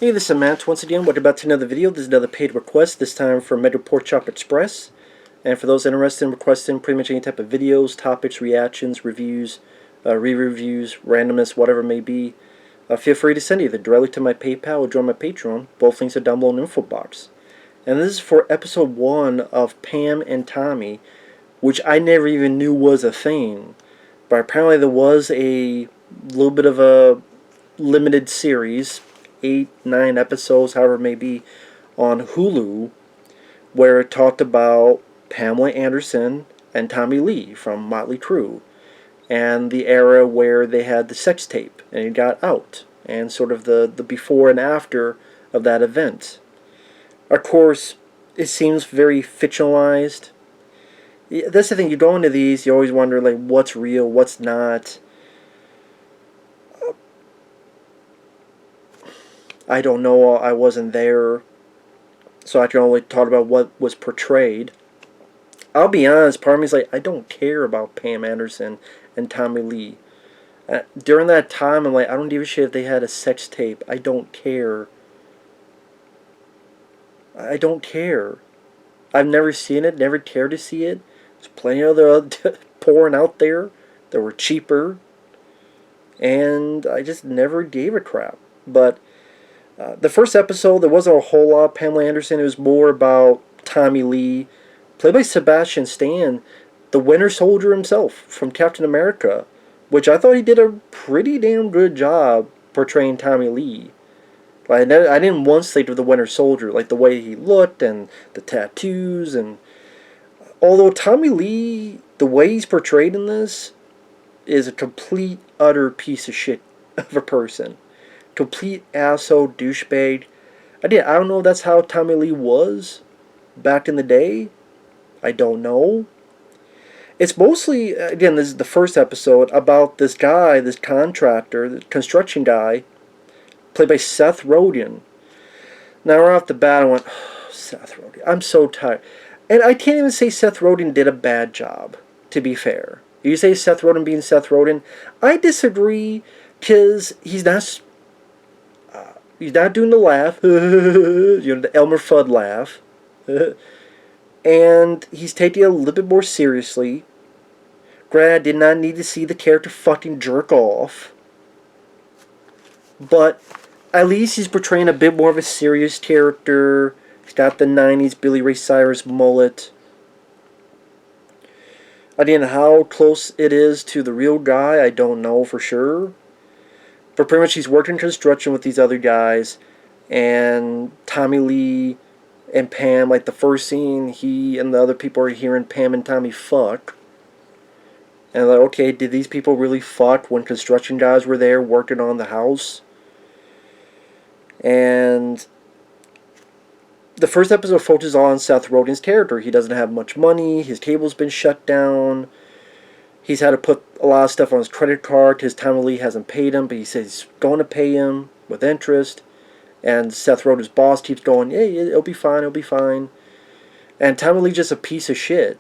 Hey, this is Matt. Once again, welcome back to another video. This is another paid request, this time from MegaPorkChopExpress. And for those interested in requesting pretty much any type of videos, topics, reactions, reviews, re-reviews, randomness, whatever it may be, feel free to send either directly to my PayPal or join my Patreon. Both links are down below in the info box. And this is for episode 1 of Pam and Tommy, which I never even knew was a thing. But apparently there was a little bit of a limited series, 8, 9 episodes, however it may be, on Hulu, where it talked about Pamela Anderson and Tommy Lee from Motley Crue, and the era where they had the sex tape and it got out, and sort of the before and after of that event. Of course, it seems very fictionalized. That's the thing, you go into these, you always wonder, like, what's real, what's not. I don't know, I wasn't there, so I can only talk about what was portrayed. I'll be honest, part of me is like, I don't care about Pam Anderson and Tommy Lee. During that time, I'm like, I don't give a shit if they had a sex tape. I don't care. I don't care. I've never seen it, never cared to see it. There's plenty of other porn out there that were cheaper, and I just never gave a crap. But the first episode, there wasn't a whole lot of Pamela Anderson. It was more about Tommy Lee, played by Sebastian Stan, the Winter Soldier himself from Captain America, which I thought he did a pretty damn good job portraying Tommy Lee. Like, I didn't once think of the Winter Soldier, like the way he looked and the tattoos. And although Tommy Lee, the way he's portrayed in this, is a complete, utter piece of shit of a person. Complete asshole, douchebag. I don't know if that's how Tommy Lee was back in the day. I don't know. It's mostly, again, this is the first episode, about this guy, this contractor, the construction guy, played by Seth Rogen. Now, right off the bat, I went, oh, Seth Rogen. I'm so tired. And I can't even say Seth Rogen did a bad job, to be fair. You say Seth Rogen being Seth Rogen. I disagree, because he's not doing the laugh, you know, the Elmer Fudd laugh, and he's taking it a little bit more seriously. Granted, I did not need to see the character fucking jerk off, but at least he's portraying a bit more of a serious character. He's got the 90s Billy Ray Cyrus mullet. Again, how close it is to the real guy, I don't know for sure. But pretty much he's working construction with these other guys, and Tommy Lee and Pam, like the first scene, he and the other people are hearing Pam and Tommy fuck. And like, okay, did these people really fuck when construction guys were there working on the house? And the first episode focuses on Seth Rogen's character. He doesn't have much money, his cable's been shut down. He's had to put a lot of stuff on his credit card because Tommy Lee hasn't paid him, but he says he's going to pay him with interest. And Seth Rogen's boss keeps going, hey, it'll be fine, it'll be fine. And Tommy Lee's just a piece of shit.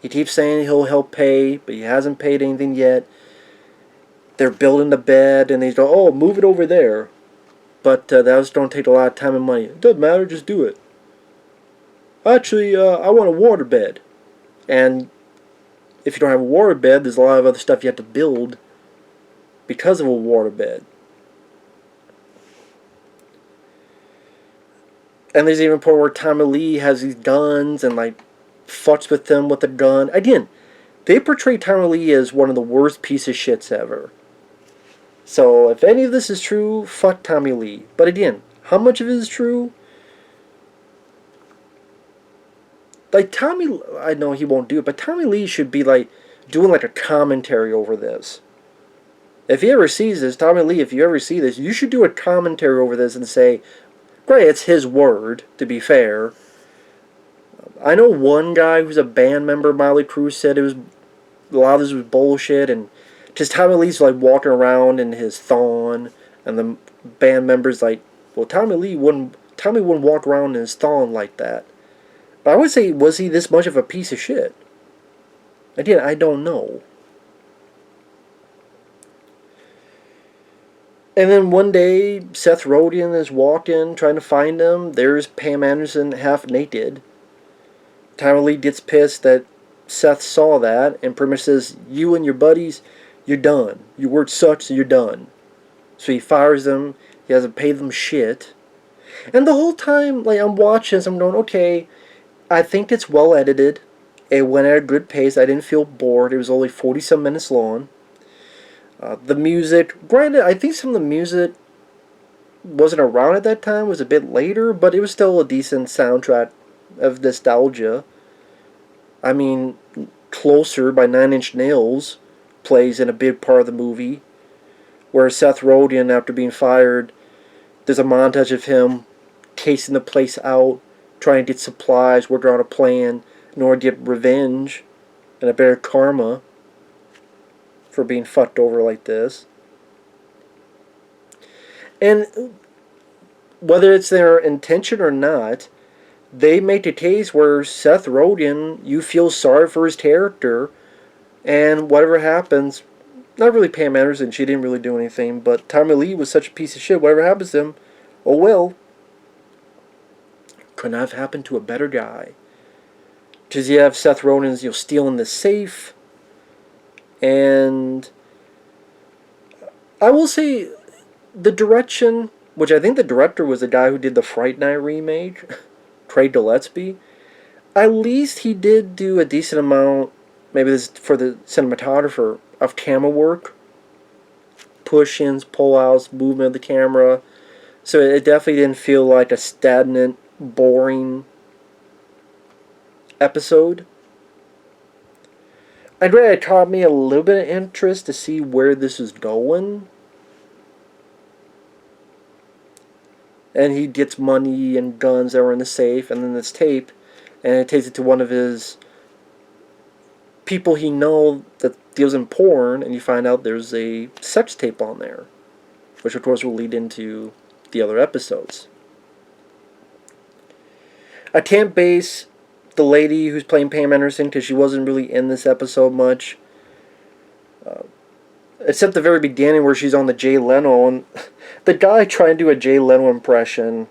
He keeps saying he'll help pay, but he hasn't paid anything yet. They're building the bed, and they go, oh, move it over there. But that was going to take a lot of time and money. It doesn't matter, just do it. Actually, I want a water bed. And if you don't have a water bed, there's a lot of other stuff you have to build because of a water bed. And there's even a point where Tommy Lee has these guns and like fucks with them with a gun. Again, they portray Tommy Lee as one of the worst piece of shits ever. So if any of this is true, fuck Tommy Lee. But again, how much of it is true? Like, Tommy, I know he won't do it, but Tommy Lee should be, like, doing, like, a commentary over this. If he ever sees this, Tommy Lee, if you ever see this, you should do a commentary over this and say, great, it's his word, to be fair. I know one guy who's a band member of Motley Crue said it was, a lot of this was bullshit, and just Tommy Lee's, like, walking around in his thong, and the band member's like, well, Tommy wouldn't walk around in his thong like that. But I would say, was he this much of a piece of shit? Again, I don't know. And then one day, Seth Rogen is walking, trying to find him. There's Pam Anderson half naked. Tommy Lee gets pissed that Seth saw that and pretty much says, "You and your buddies, you're done. Your word sucks, so you're done." So he fires them. He hasn't paid them shit. And the whole time, like, I'm watching this, I'm going, okay, I think it's well edited. It went at a good pace. I didn't feel bored. It was only 40-some minutes long. The music, granted, I think some of the music wasn't around at that time. It was a bit later, but it was still a decent soundtrack of nostalgia. I mean, Closer by Nine Inch Nails plays in a big part of the movie, where Seth Rogen, after being fired, there's a montage of him casing the place out, trying to get supplies, working on a plan in order to get revenge and a better karma for being fucked over like this. And whether it's their intention or not, they make a case where Seth Rogen, you feel sorry for his character, and whatever happens, not really Pam Anderson, she didn't really do anything, but Tommy Lee was such a piece of shit, whatever happens to him, oh well. Could not have happened to a better guy. Because you have Seth Rogen's, stealing the safe, and I will say the direction, which I think the director was the guy who did the Fright Night remake, Craig Gillespie. At least he did do a decent amount, maybe this is for the cinematographer, of camera work. Push-ins, pull-outs, movement of the camera. So it definitely didn't feel like a stagnant, boring episode. I'd rather it taught me a little bit of interest to see where this is going. And he gets money and guns that were in the safe, and then this tape, and it takes it to one of his people he knows that deals in porn, and you find out there's a sex tape on there, which of course will lead into the other episodes. I can't base the lady who's playing Pam Anderson because she wasn't really in this episode much. Except the very beginning where she's on the Jay Leno, and the guy trying to do a Jay Leno impression.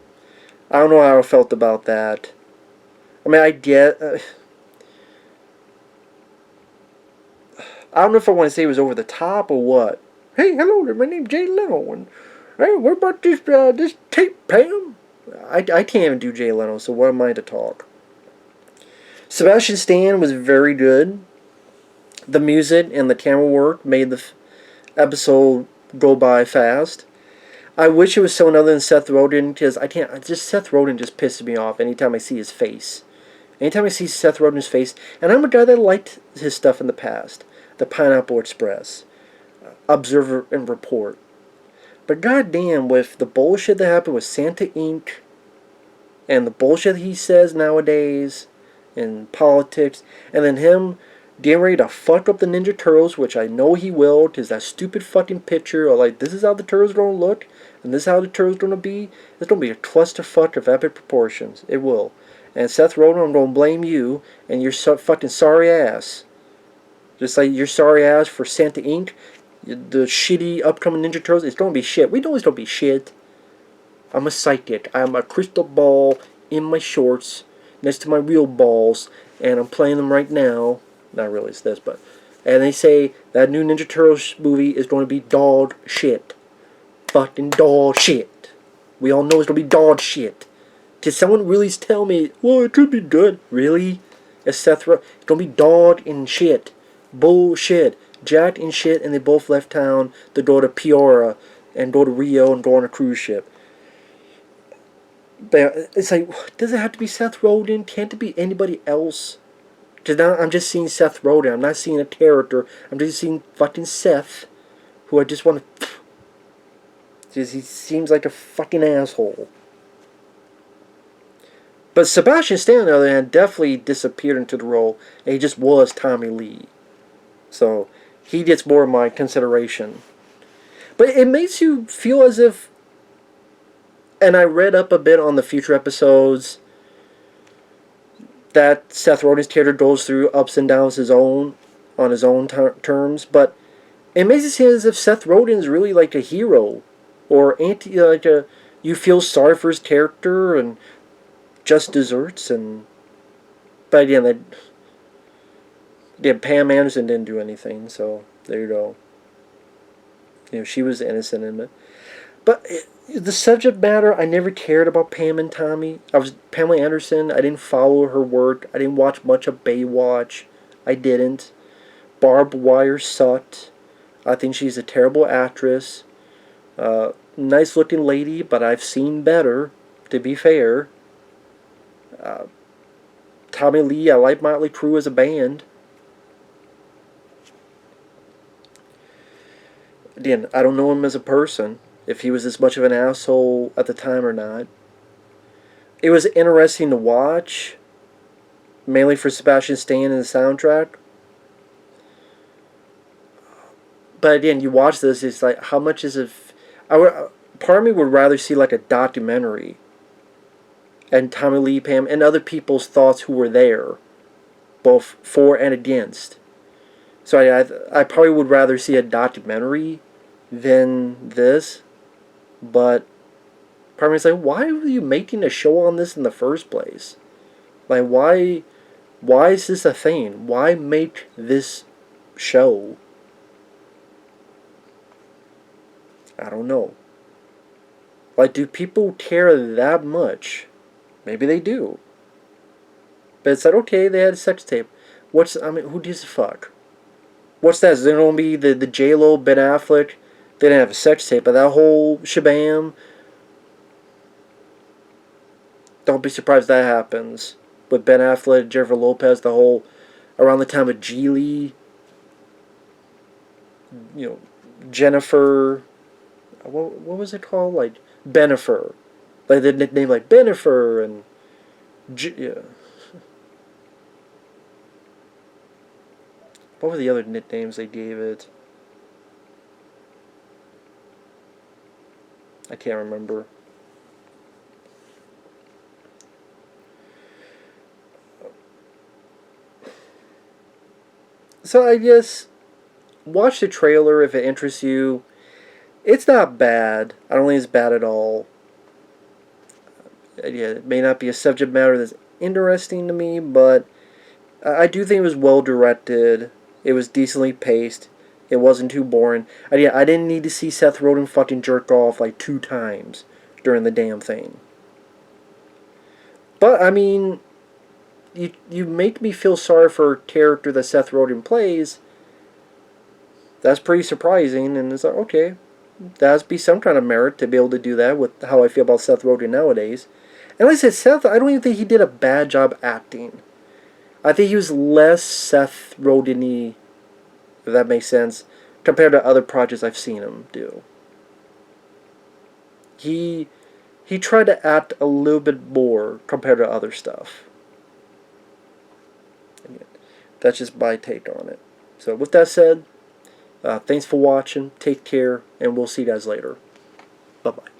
I don't know how I felt about that. I mean, I get... I don't know if I want to say it was over the top or what. Hey, hello there, my name's Jay Leno, and hey, what about this tape, Pam? I can't even do Jay Leno, so what am I to talk? Sebastian Stan was very good. The music and the camera work made the episode go by fast. I wish it was someone other than Seth Rogen, because Seth Rogen just pisses me off anytime I see his face. Anytime I see Seth Rogen's face, and I'm a guy that liked his stuff in the past. The Pineapple Express, Observer and Report. But goddamn, with the bullshit that happened with Santa Inc., and the bullshit he says nowadays, in politics, and then him getting ready to fuck up the Ninja Turtles, which I know he will, because that stupid fucking picture of like, this is how the Turtles are going to look, and this is how the Turtles are going to be. It's going to be a clusterfuck of epic proportions. It will. And Seth Rogen, I'm going to blame you, and your fucking sorry ass. Just like your sorry ass for Santa Inc., the shitty upcoming Ninja Turtles, it's going to be shit. We know it's going to be shit. I'm a psychic. I'm a crystal ball in my shorts next to my real balls, and I'm playing them right now. Not really, it's this, but... And they say that new Ninja Turtles movie is going to be dog shit. Fucking dog shit. We all know it's going to be dog shit. Can someone really tell me, well, it could be good? Really? It's Seth Rogen. It's going to be dog and shit. Bullshit. Jack and shit, and they both left town to go to Peoria and go to Rio and go on a cruise ship. But it's like, does it have to be Seth Rogen? Can't it be anybody else? Because now I'm just seeing Seth Rogen. I'm not seeing a character. I'm just seeing fucking Seth, who I just want to... Just, he seems like a fucking asshole. But Sebastian Stan, on the other hand, definitely disappeared into the role, and he just was Tommy Lee. So, he gets more of my consideration. But it makes you feel as if... And I read up a bit on the future episodes that Seth Rogen's character goes through ups and downs on his own terms, but it makes it seem as if Seth Rogen's really like a hero or you feel sorry for his character and just desserts. And but again, Pam Anderson didn't do anything, so there you go. She was innocent in it. But the subject matter, I never cared about Pam and Tommy. I was Pamela Anderson. I didn't follow her work. I didn't watch much of Baywatch. I didn't. Barbed Wire sucked. I think she's a terrible actress. Nice looking lady, but I've seen better, to be fair. Tommy Lee, I like Motley Crue as a band. Again, I don't know him as a person, if he was this much of an asshole at the time or not. It was interesting to watch, mainly for Sebastian Stan and the soundtrack. But again, you watch this, it's like, how much is it? Part of me would rather see like a documentary, and Tommy Lee, Pam, and other people's thoughts who were there, both for and against. So I probably would rather see a documentary than this. But part of me is like, why were you making a show on this in the first place? Like, why is this a thing? Why make this show? I don't know. Like, do people care that much? Maybe they do. But it's like, okay, they had a sex tape. Who gives a fuck? What's that? Is there going to be the J-Lo, Ben Affleck? They didn't have a sex tape, but that whole shabam. Don't be surprised if that happens. With Ben Affleck, Jennifer Lopez, the whole, around the time of Geely, Jennifer, what was it called? Like, Benifer. Like, the nickname, like, Benifer, and, yeah. What were the other nicknames they gave it? I can't remember. So I guess watch the trailer if it interests you. It's not bad. I don't think it's bad at all. Yeah, it may not be a subject matter that's interesting to me, but I do think it was well directed. It was decently paced. It wasn't too boring. I didn't need to see Seth Rogen fucking jerk off like 2 times during the damn thing. But I mean, you make me feel sorry for a character that Seth Rogen plays. That's pretty surprising, and it's like, okay, there has to be some kind of merit to be able to do that with how I feel about Seth Rogen nowadays. And like I said, Seth, I don't even think he did a bad job acting. I think he was less Seth Rogen-y, if that makes sense, compared to other projects I've seen him do. He tried to act a little bit more compared to other stuff. That's just my take on it. So with that said, thanks for watching, take care, and we'll see you guys later. Bye-bye.